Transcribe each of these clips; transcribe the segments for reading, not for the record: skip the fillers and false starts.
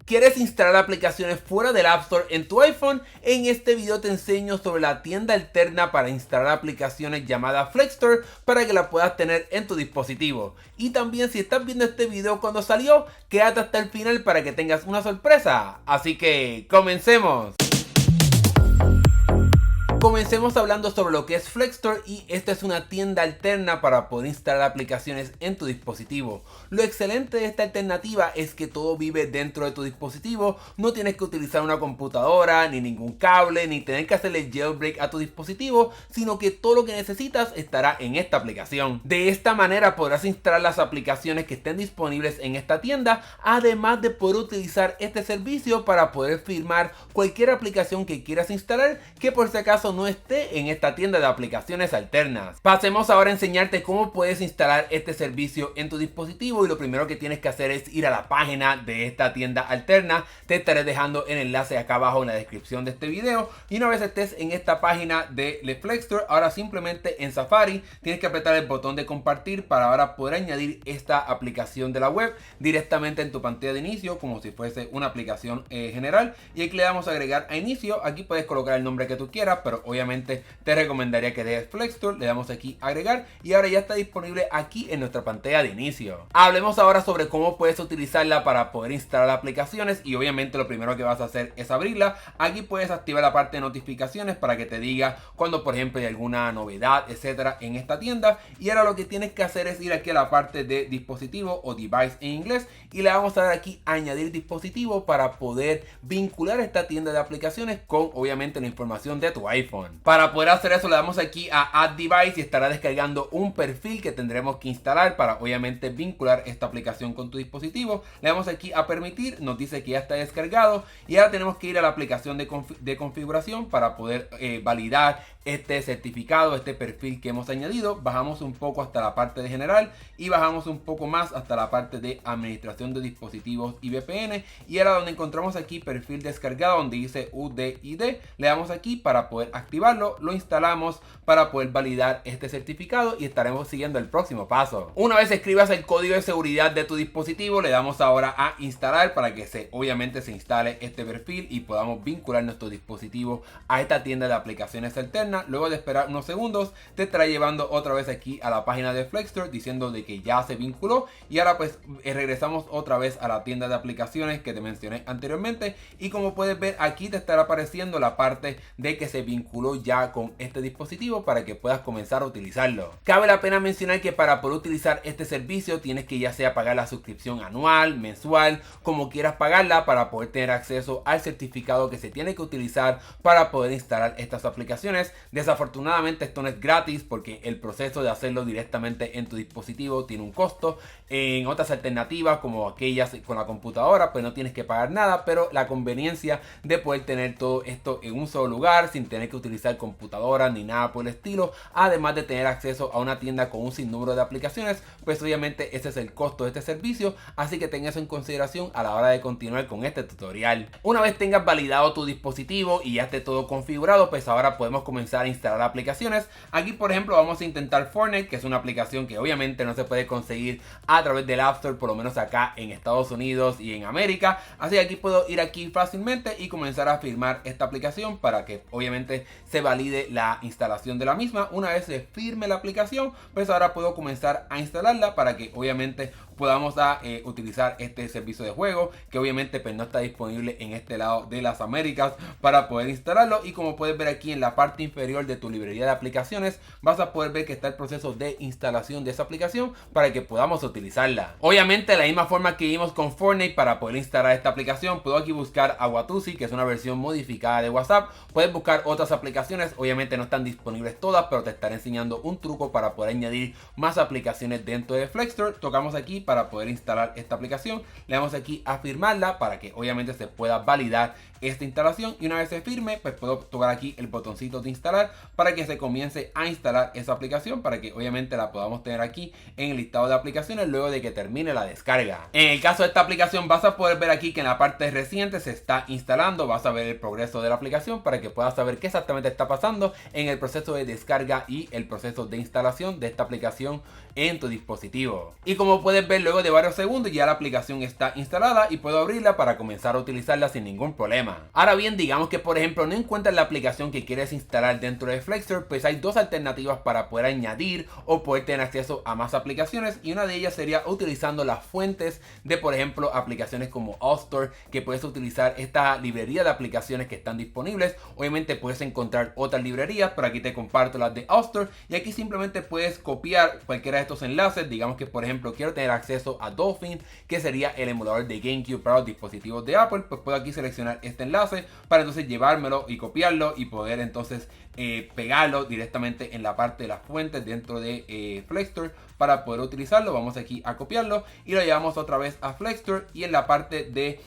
¿Quieres instalar aplicaciones fuera del App Store en tu iPhone? En este video te enseño sobre la tienda alterna para instalar aplicaciones llamada Flexstore para que la puedas tener en tu dispositivo. Y también si estás viendo este video cuando salió, quédate hasta el final para que tengas una sorpresa. Así que comencemos. Comencemos hablando sobre lo que es Flexstore, y esta es una tienda alterna para poder instalar aplicaciones en tu dispositivo. Lo excelente de esta alternativa es que todo vive dentro de tu dispositivo, no tienes que utilizar una computadora, ni ningún cable, ni tener que hacerle jailbreak a tu dispositivo, sino que todo lo que necesitas estará en esta aplicación. De esta manera podrás instalar las aplicaciones que estén disponibles en esta tienda, además de poder utilizar este servicio para poder firmar cualquier aplicación que quieras instalar que por si acaso no esté en esta tienda de aplicaciones alternas. Pasemos ahora a enseñarte cómo puedes instalar este servicio en tu dispositivo, y lo primero que tienes que hacer es ir a la página de esta tienda alterna. Te estaré dejando el enlace acá abajo en la descripción de este video, y una vez estés en esta página de Flexstore, ahora simplemente en Safari tienes que apretar el botón de compartir para ahora poder añadir esta aplicación de la web directamente en tu pantalla de inicio, como si fuese una aplicación general. Y aquí le damos a agregar a inicio. Aquí puedes colocar el nombre que tú quieras, pero obviamente te recomendaría que dejes Flexstore. Le damos aquí agregar y ahora ya está disponible aquí en nuestra pantalla de inicio. Hablemos ahora sobre cómo puedes utilizarla para poder instalar aplicaciones, y obviamente lo primero que vas a hacer es abrirla. Aquí puedes activar la parte de notificaciones para que te diga cuando por ejemplo hay alguna novedad, etcétera, en esta tienda. Y ahora lo que tienes que hacer es ir aquí a la parte de dispositivo o device en inglés, y le vamos a dar aquí añadir dispositivo para poder vincular esta tienda de aplicaciones con obviamente la información de tu iPhone. Para poder hacer eso le damos aquí a Add Device y estará descargando un perfil que tendremos que instalar para obviamente vincular esta aplicación con tu dispositivo. Le damos aquí a permitir, nos dice que ya está descargado, y ahora tenemos que ir a la aplicación de configuración para poder validar este certificado, este perfil que hemos añadido. Bajamos un poco hasta la parte de general y bajamos un poco más hasta la parte de administración de dispositivos y VPN, y ahora donde encontramos aquí perfil descargado donde dice UDID, le damos aquí para poder activarlo, lo instalamos para poder validar este certificado y estaremos siguiendo el próximo paso. Una vez escribas el código de seguridad de tu dispositivo, le damos ahora a instalar para que obviamente se instale este perfil y podamos vincular nuestro dispositivo a esta tienda de aplicaciones alternas. Luego de esperar unos segundos te estará llevando otra vez aquí a la página de Flexstore diciendo de que ya se vinculó, y ahora pues regresamos otra vez a la tienda de aplicaciones que te mencioné anteriormente, y como puedes ver aquí te estará apareciendo la parte de que se vinculó ya con este dispositivo para que puedas comenzar a utilizarlo. Cabe la pena mencionar que para poder utilizar este servicio tienes que ya sea pagar la suscripción anual, mensual, como quieras pagarla, para poder tener acceso al certificado que se tiene que utilizar para poder instalar estas aplicaciones. Desafortunadamente esto no es gratis, porque el proceso de hacerlo directamente en tu dispositivo tiene un costo. En otras alternativas como aquellas con la computadora pues no tienes que pagar nada, pero la conveniencia de poder tener todo esto en un solo lugar sin tener que utilizar computadoras ni nada por el estilo, además de tener acceso a una tienda con un sinnúmero de aplicaciones, pues obviamente ese es el costo de este servicio. Así que ten eso en consideración a la hora de continuar con este tutorial. Una vez tengas validado tu dispositivo y ya esté todo configurado, pues ahora podemos comenzar a instalar aplicaciones. Aquí por ejemplo vamos a intentar Fortnite, que es una aplicación que obviamente no se puede conseguir a través del App Store, por lo menos acá en Estados Unidos y en América. Así que aquí puedo ir aquí fácilmente y comenzar a firmar esta aplicación para que obviamente se valide la instalación de la misma. Una vez se firme la aplicación, pues ahora puedo comenzar a instalarla para que obviamente podamos utilizar este servicio de juego, que obviamente pues no está disponible en este lado de las Américas para poder instalarlo. Y como puedes ver aquí en la parte inferior de tu librería de aplicaciones, vas a poder ver que está el proceso de instalación de esa aplicación para que podamos utilizarla. Obviamente de la misma forma que vimos con Fortnite, para poder instalar esta aplicación puedo aquí buscar a Watusi, que es una versión modificada de WhatsApp. Puedes buscar otras aplicaciones, obviamente no están disponibles todas, pero te estaré enseñando un truco para poder añadir más aplicaciones dentro de Flexstore. Tocamos aquí para poder instalar esta aplicación, le damos aquí a firmarla para que obviamente se pueda validar esta instalación, y una vez se firme pues puedo tocar aquí el botoncito de instalar para que se comience a instalar esa aplicación, para que obviamente la podamos tener aquí en el listado de aplicaciones luego de que termine la descarga. En el caso de esta aplicación vas a poder ver aquí que en la parte reciente se está instalando, vas a ver el progreso de la aplicación para que puedas saber qué exactamente está pasando en el proceso de descarga y el proceso de instalación de esta aplicación en tu dispositivo. Y como puedes ver ver, luego de varios segundos ya la aplicación está instalada y puedo abrirla para comenzar a utilizarla sin ningún problema. Ahora bien, digamos que por ejemplo no encuentras la aplicación que quieres instalar dentro de Flexster, pues hay dos alternativas para poder añadir o poder tener acceso a más aplicaciones, y una de ellas sería utilizando las fuentes de por ejemplo aplicaciones como AllStore, que puedes utilizar esta librería de aplicaciones que están disponibles. Obviamente puedes encontrar otras librerías, pero aquí te comparto las de AllStore, y aquí simplemente puedes copiar cualquiera de estos enlaces. Digamos que por ejemplo quiero tener acceso a Dolphin, que sería el emulador de GameCube para los dispositivos de Apple, pues puedo aquí seleccionar este enlace para entonces llevármelo y copiarlo y poder entonces pegarlo directamente en la parte de las fuentes dentro de Flexster para poder utilizarlo. Vamos aquí a copiarlo y lo llevamos otra vez a Flexster, y en la parte de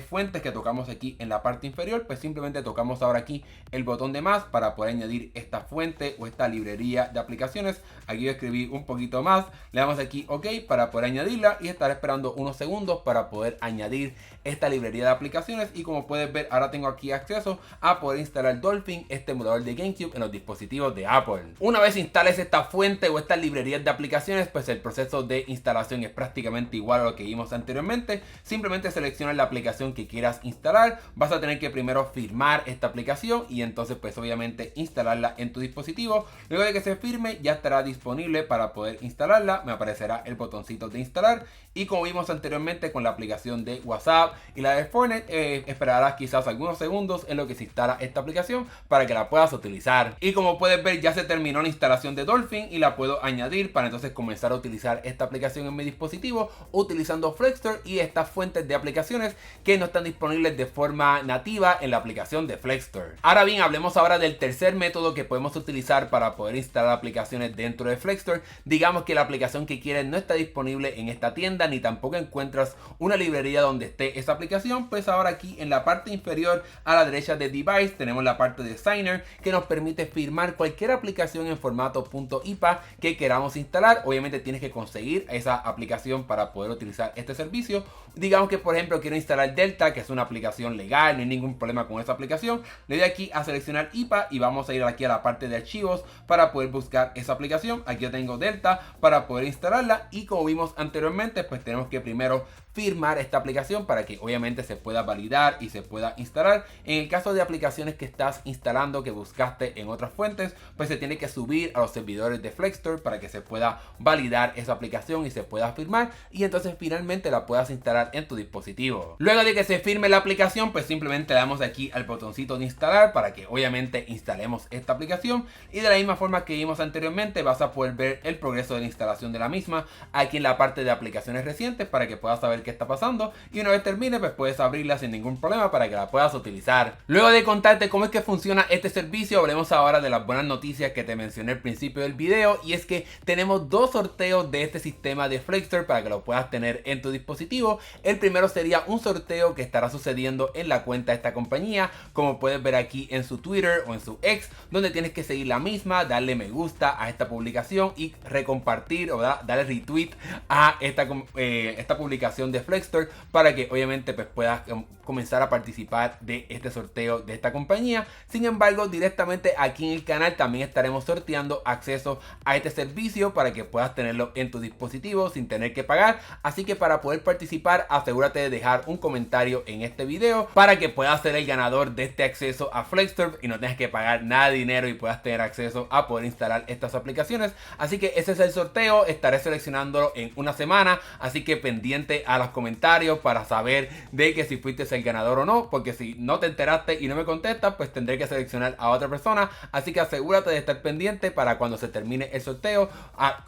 fuentes que tocamos aquí en la parte inferior, pues simplemente tocamos ahora aquí el botón de más para poder añadir esta fuente o esta librería de aplicaciones. Aquí yo escribí un poquito más, le damos aquí OK para poder añadirla y estar esperando unos segundos para poder añadir esta librería de aplicaciones. Y como puedes ver, ahora tengo aquí acceso a poder instalar Dolphin, este emulador de GameCube, en los dispositivos de Apple. Una vez instales esta fuente o estas librerías de aplicaciones, pues el proceso de instalación es prácticamente igual a lo que vimos anteriormente. Simplemente seleccionas la aplicación que quieras instalar, vas a tener que primero firmar esta aplicación y entonces pues obviamente instalarla en tu dispositivo. Luego de que se firme ya estará disponible para poder instalarla, me aparecerá el botoncito de instalar, y como vimos anteriormente con la aplicación de WhatsApp y la de Fortnite, esperarás quizás algunos segundos en lo que se instala esta aplicación para que la puedas utilizar. Y como puedes ver, ya se terminó la instalación de Dolphin y la puedo añadir para entonces comenzar a utilizar esta aplicación en mi dispositivo utilizando Flexster y estas fuentes de aplicaciones que no están disponibles de forma nativa en la aplicación de Flexster. Ahora bien, hablemos ahora del tercer método que podemos utilizar para poder instalar aplicaciones dentro de Flexster. Digamos que la aplicación que quieres no está disponible en esta tienda, ni tampoco encuentras una librería donde esté esa aplicación, pues ahora aquí en la parte inferior a la derecha de Device tenemos la parte de Signer, que nos permite firmar cualquier aplicación en formato .ipa que queramos instalar. Obviamente tienes que conseguir esa aplicación para poder utilizar este servicio. Digamos que por ejemplo quiero instalar Delta, que es una aplicación legal, no hay ningún problema con esa aplicación. Le doy aquí a seleccionar IPA y vamos a ir aquí a la parte de archivos para poder buscar esa aplicación. Aquí yo tengo Delta para poder instalarla, y como vimos anteriormente, pues tenemos que primero firmar esta aplicación para que obviamente se pueda validar y se pueda instalar. En el caso de aplicaciones que estás instalando que buscaste en otras fuentes, pues se tiene que subir a los servidores de Flexster para que se pueda validar esa aplicación y se pueda firmar, y entonces finalmente la puedas instalar en tu dispositivo. Luego de que se firme la aplicación, pues simplemente le damos aquí al botoncito de instalar para que obviamente instalemos esta aplicación, y de la misma forma que vimos anteriormente vas a poder ver el progreso de la instalación de la misma aquí en la parte de aplicaciones recientes para que puedas saber qué está pasando, y una vez termine pues puedes abrirla sin ningún problema para que la puedas utilizar. Luego de contarte cómo es que funciona este servicio, hablemos ahora de las buenas noticias que te mencioné al principio del video, y es que tenemos dos sorteos de este sistema de Flexster para que lo puedas tener en tu dispositivo. El primero sería un sorteo que estará sucediendo en la cuenta de esta compañía, como puedes ver aquí en su Twitter o en su X, donde tienes que seguir la misma, darle me gusta a esta publicación y recompartir o darle retweet a esta publicación de Flexster para que obviamente pues puedas comenzar a participar de este sorteo de esta compañía. Sin embargo, directamente aquí en el canal también estaremos sorteando acceso a este servicio para que puedas tenerlo en tu dispositivo sin tener que pagar. Así que para poder participar, asegúrate de dejar un comentario en este video para que puedas ser el ganador de este acceso a Flexster y no tengas que pagar nada de dinero y puedas tener acceso a poder instalar estas aplicaciones. Así que ese es el sorteo, estaré seleccionándolo en una semana, así que pendiente a los comentarios para saber de que si fuiste el ganador o no, porque si no te enteraste y no me contestas, pues tendré que seleccionar a otra persona. Así que asegúrate de estar pendiente para cuando se termine el sorteo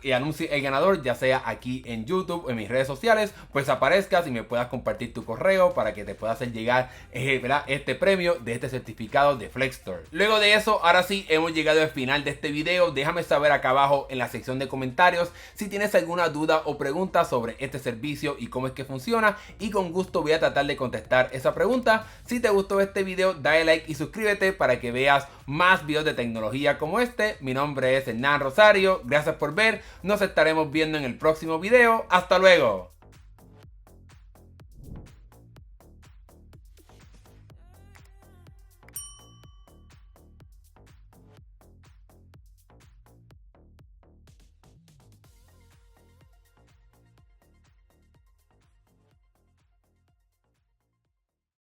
y anuncie el ganador, ya sea aquí en YouTube o en mis redes sociales, pues aparezcas y me puedas compartir tu correo para que te pueda hacer llegar este premio de este certificado de Flexster. Luego de eso, ahora sí hemos llegado al final de este video. Déjame saber acá abajo en la sección de comentarios si tienes alguna duda o pregunta sobre este servicio y cómo es que funciona, y con gusto voy a tratar de contestar esa pregunta. Si te gustó este video, dale like y suscríbete para que veas más videos de tecnología como este. Mi nombre es Hernán Rosario, gracias por ver, nos estaremos viendo en el próximo video. Hasta luego.